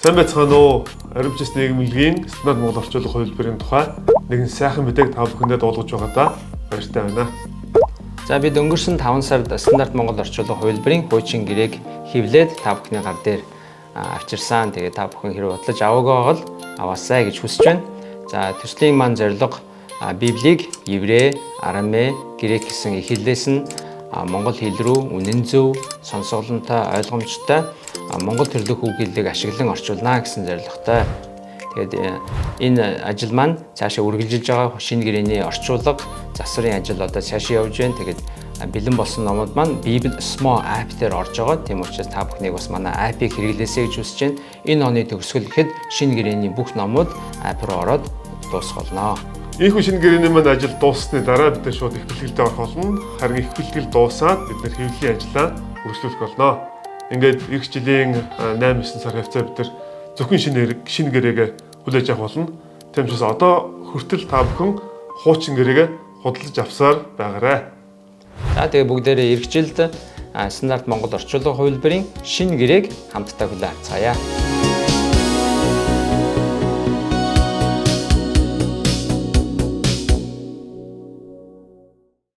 Сайн байцгаана уу? Аривчс нийгмийн стандарт Монгол орчуулга хувилбарын тухай нэгэн сайхан мэдээг та бүхэндээ дуулгаж байгаадаа баяртай байна. За бид өнгөрсөн 5 сард стандарт Монгол орчуулга хувилбарын хуучин гэрээг хэвлээд та бүхний гар дээр авчирсан. Тэгээ та бүхэн хэрэг бодлож аваагаа бол аваасай гэж хүсэж байна. За төслийн маань зорилго Библийг еврей, араме, грек гэсэн их хэллээс нь монгол хэл рүү үнэн зөв, сонсголонтой, ойлгомжтой монгол төрлөх үг хэллийг ашиглан орчуулна гэсэн зорилготой. Тэгээд энэ ажил маань цаашаа үргэлжилж байгаа шинэ гэрээний орчуулга, засварын ажил одоо цаашаа явж байна. Тэгээд бэлэн болсон номууд маань Bible Small app дээр орж байгаа. Тийм учраас та бүхнийг бас манай app-ийг хэрэглээсэй гэж хүсэж байна. Энэ оны төгсгөл гэхэд шинэ гэрээний бүх номууд app руу ороод дуусгах болно. Ийхүү шинэ гэрээний маань ажил дууссаны дараа бид шууд их бэлтгэлд орох болно. Харин их бэлтгэл дуусаад бид хэвлэлийн ажлаа үргэлжлүүлэх болно. Ингээд эх жилийн 8-9 сар хавцаа бид зөвхөн шинэ гэрээгээ хүлээж авах болно. Тийм учраас одоо хүртэл та бүхэн хуучин гэрээгээ худалдаж авсаар байгаарай. За тэгээ бүгдээрээ эх жилд стандарт Монгол орчуулга хувилбарын шинэ гэрээг хамтдаа хүлээн авцгаая.